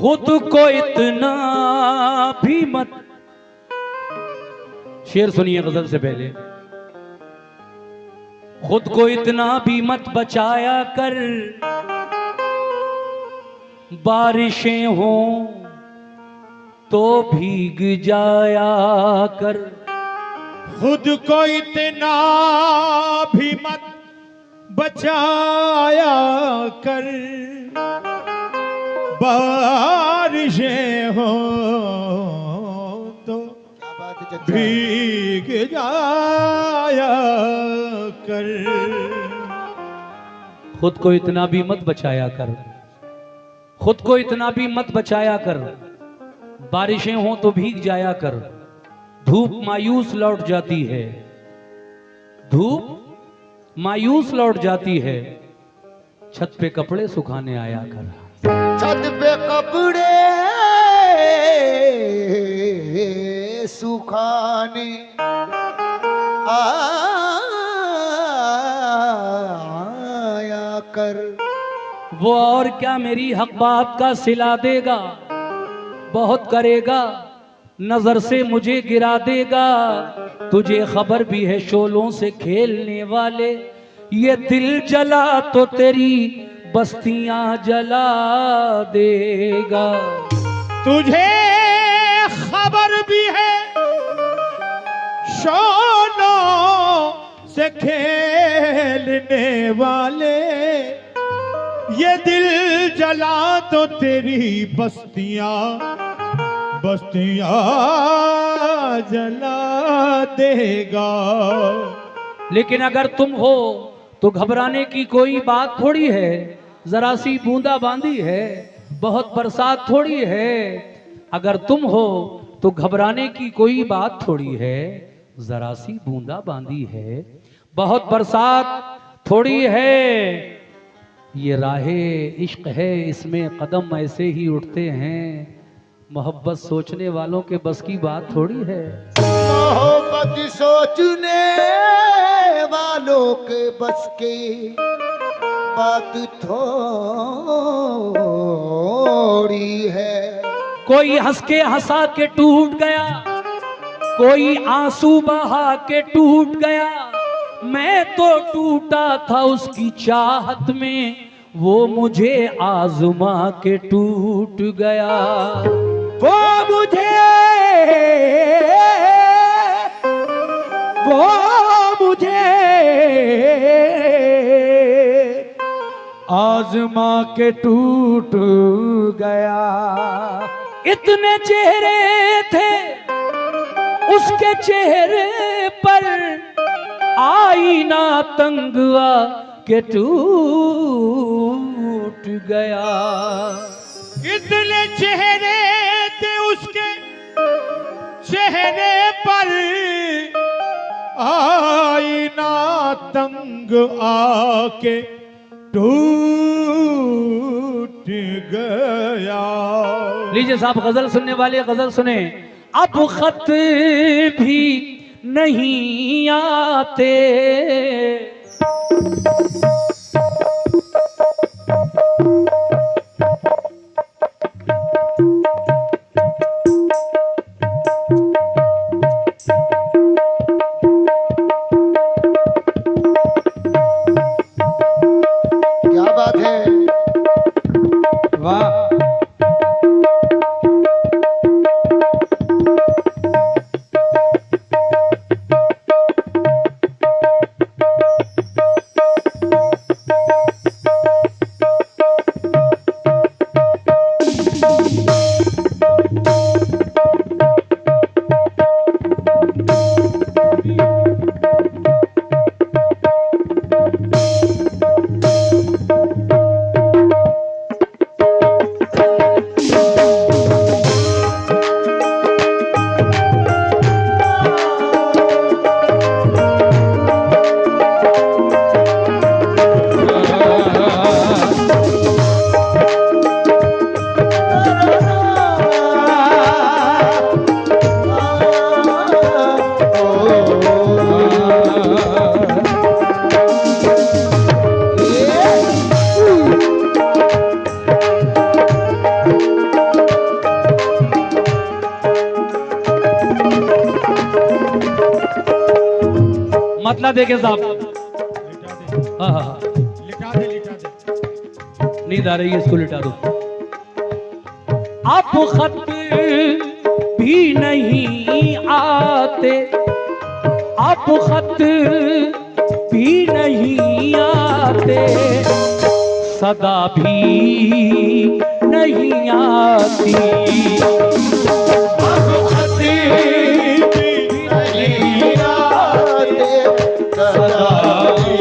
खुद को इतना भी मत, शेर सुनिए गजल से पहले, खुद को इतना भी मत बचाया कर, बारिशें हों तो भीग जाया कर। खुद को इतना भी मत बचाया कर, बारिशें हो तो भीग जाया कर। खुद को इतना भी मत बचाया कर, खुद को इतना भी मत बचाया कर, बारिशें हों तो भीग जाया कर। धूप मायूस लौट जाती है, धूप मायूस लौट जाती है, छत पे कपड़े सुखाने आया कर। छत पे कपड़े सुखाने आया कर। वो और क्या मेरी हक बात का सिला देगा, बहुत करेगा नजर से मुझे गिरा देगा। तुझे खबर भी है शोलों से खेलने वाले, ये दिल जला तो तेरी बस्तियां जला देगा। तुझे खबर भी है शोलों से खेलने वाले, ये दिल जला तो तेरी बस्तियां जला देगा। लेकिन अगर तुम हो तो घबराने की कोई बात थोड़ी है, जरा सी बूंदा बांदी है, बहुत बरसात थोड़ी है। अगर तुम हो तो घबराने की कोई बात थोड़ी है, जरा सी बूंदा बांदी है, बहुत बरसात थोड़ी है। ये राहे इश्क है, इसमें कदम ऐसे ही उठते हैं, मोहब्बत सोचने वालों के बस की बात थोड़ी है। मोहब्बत सोचने वालों के बस की बात थोड़ी है। कोई हंस के हंसा के टूट गया, कोई आंसू बहा के टूट गया, मैं तो टूटा था उसकी चाहत में, वो मुझे आजमा के टूट गया। वो मुझे आजमा के टूट गया। इतने चेहरे थे उसके चेहरे पर, आईना तंग आ के टूट गया। इतने चेहरे थे उसके चेहरे पर, आईना तंग आके टूट गया। लीजिए साहब, गजल सुनने वाले गजल सुने। अब खत भी नहीं आते, क्या बात है, वाह। मतला देखे साहब। लिटा दे, हाँ हाँ, लिटा दे, लिटा दे। नींद आ रही है, इसको लिटा दो। अब खत भी नहीं आते, अब खत भी नहीं आते, सदा भी नहीं आती। अब खत नहीं आते, सदा भी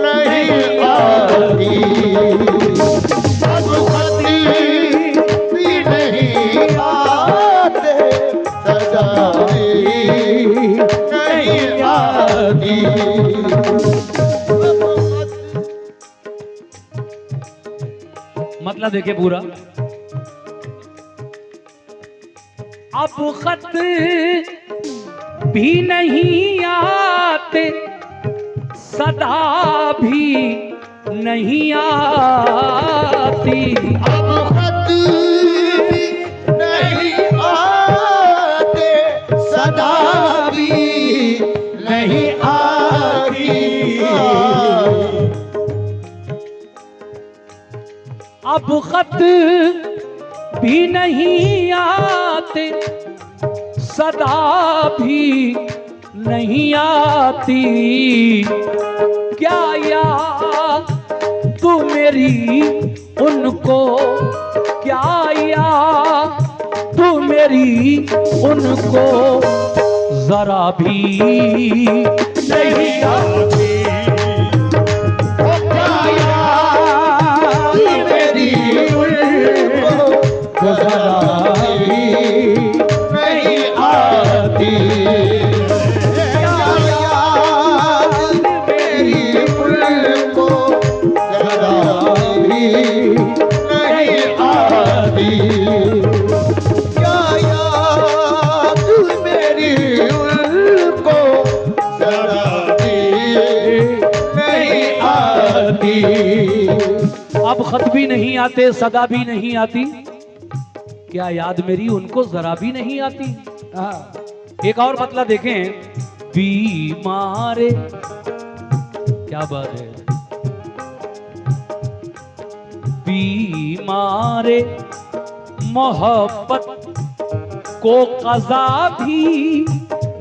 नहीं आती। अब खत भी नहीं आते, सदा भी नहीं आती। मतलब देखिए पूरा। अब खत भी नहीं आते, सदा भी नहीं आती। अब खत भी नहीं आते, सदा भी नहीं आती। अब खत भी नहीं आते, सदा भी नहीं आती। क्या याद तू मेरी उनको, क्या याद तू मेरी उनको, जरा भी नहीं आती। क्या याद मेरी उनको, जरा भी नहीं आती। क्या याद मेरी उनको, जरा भी नहीं आती। क्या याद मेरी उनको, जरा भी नहीं आती। अब खत भी नहीं आते, सदा भी नहीं आती, क्या याद मेरी उनको जरा भी नहीं आती। एक और मतलब देखें, बीमारे, क्या बात है, बीमारे मोहब्बत को कज़ा भी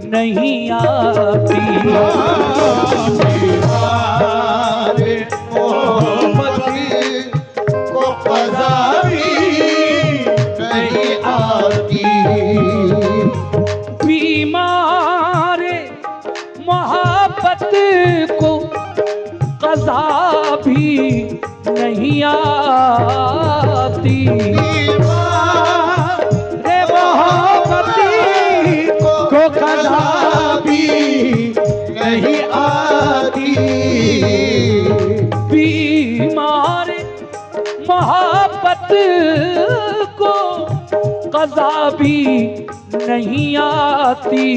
नहीं आती। हमारे मोहब्बती को कज़ा भी नहीं आती। बीमारे मोहब्बत को कज़ा भी नहीं आती। रे मोहब्बती को कज़ा भी नहीं आती। बीमारे मोहब्बत को कज़ा भी नहीं आती।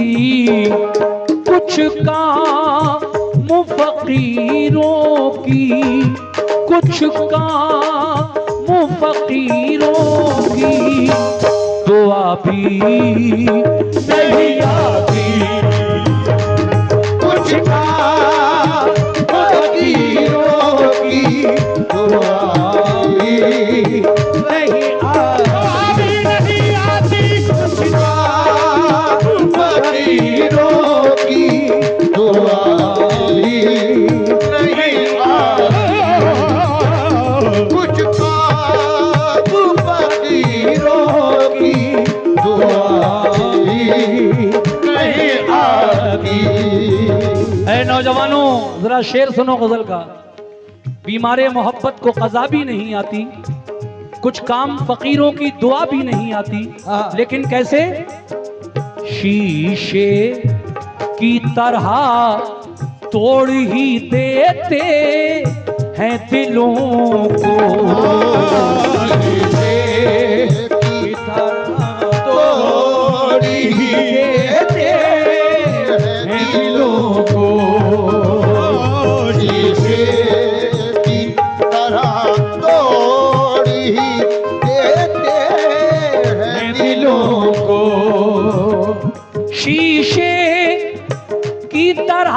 कुछ काम फकीरों की, कुछ काम फकीरों की, दुआ भी नहीं आती। कुछ काम फकीरों की, दुआ भी नहीं आती। कुछ काम फकीरों की, दुआ भी नहीं आती। कुछ काम फकीरों की, दुआ भी नहीं आती। ऐ नौजवानों, जरा शेर सुनो गजल का। बीमारे मोहब्बत को कज़ा भी नहीं आती, कुछ काम फकीरों की दुआ भी नहीं आती। लेकिन कैसे? शीशे की तरह तोड़ ही देते हैं दिलों को। तोड़ ही देते हैं दिलों को। शीशे की तरह तोड़ ही देते हैं दिलों को। शीशे की तरह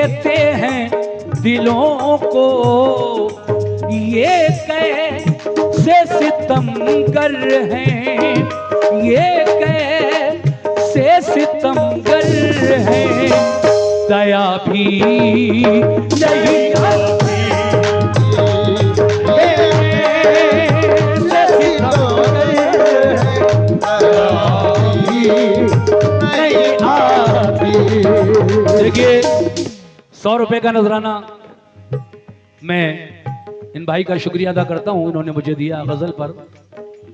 देते हैं दिलों को, ये कैसे सितमगर हैं, ये कैसे सितमगर हैं, दया भी नहीं आती, देखिए 100 रुपए का नजराना मैं इन भाई का शुक्रिया अदा करता हूं, इन्होंने मुझे दिया गजल पर,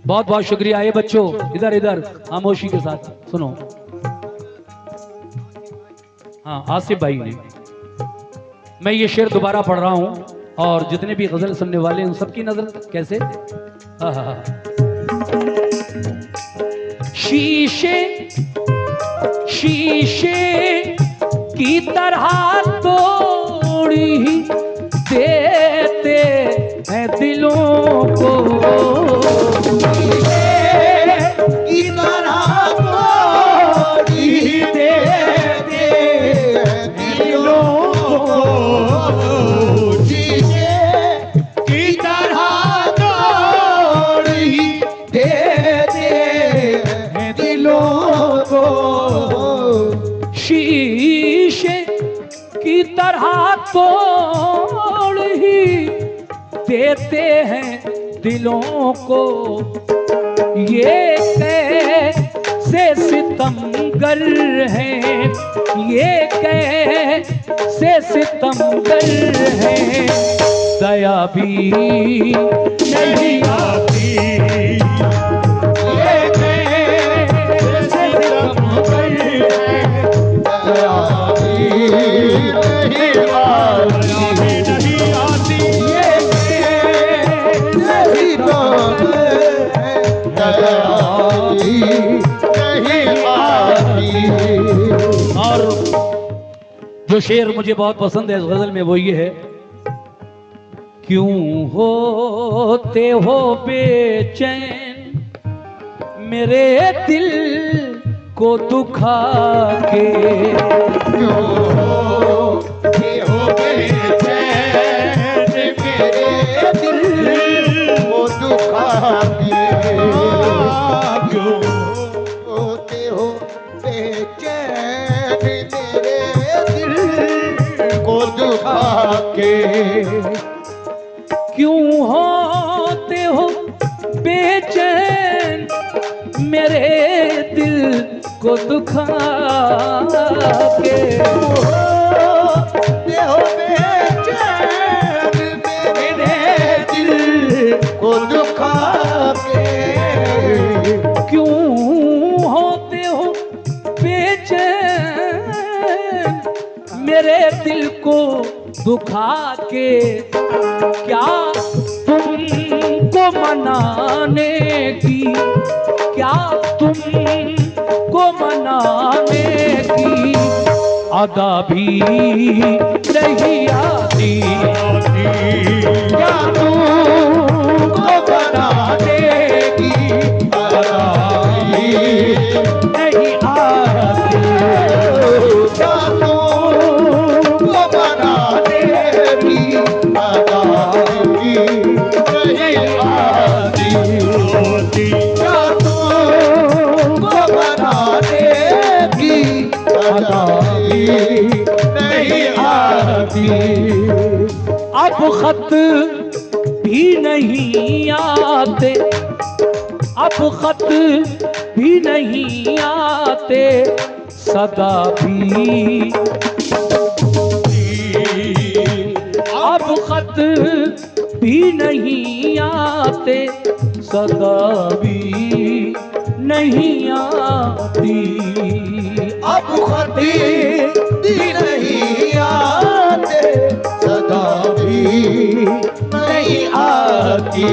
बहुत बहुत शुक्रिया। ये बच्चों इधर इधर खामोशी के साथ सुनो। हाँ, आसिफ भाई ने, मैं ये शेर दोबारा पढ़ रहा हूं और जितने भी गजल सुनने वाले उन सबकी नजर कैसे, शीशे शीशे की तरह तोड़ी देते हैं दिलों को, शीशे की तरह तोड़ी देते हैं दिलों को, शीशे की तरह तोड़ी देते हैं दिलों को, शीशे की तरह तोड़ ही देते हैं दिलों को, ये कैसे सितमगर हैं, ये कैसे सितमगर हैं, दया भी नहीं आती, ये कैसे सितमगर हैं, दया नहीं आती, ये नहीं आती। और जो शेर मुझे बहुत पसंद है इस गजल में वो ये है, क्यों होते हो बेचैन मेरे दिल को दुखा के, क्यों होते हो बेचैन मेरे दिल को दुखा के, क्यों होते हो बेचैन मेरे दिल को दुखा के, क्यों होते हो बेचैन मेरे दिल को दुखा के, होते हो बेचैन मेरे दिल को दुखा के, क्यों होते हो बेचैन मेरे दिल को दुखा के, क्या तुमको मनाने की, क्या तुमको मनाने की अदा भी नहीं आती, क्या तुमको मनाने की अदा भी नहीं आती, क्या तुमको मनाने की अदा भी नहीं आती, क्या तुमको मनाने की अदा भी नहीं आती, अब खत भी नहीं आते, अब खत भी नहीं आते, सदा भी, अब खत भी नहीं आते, सदा भी नहीं आती, अब खत भी नहीं आते, सदा भी नहीं आती।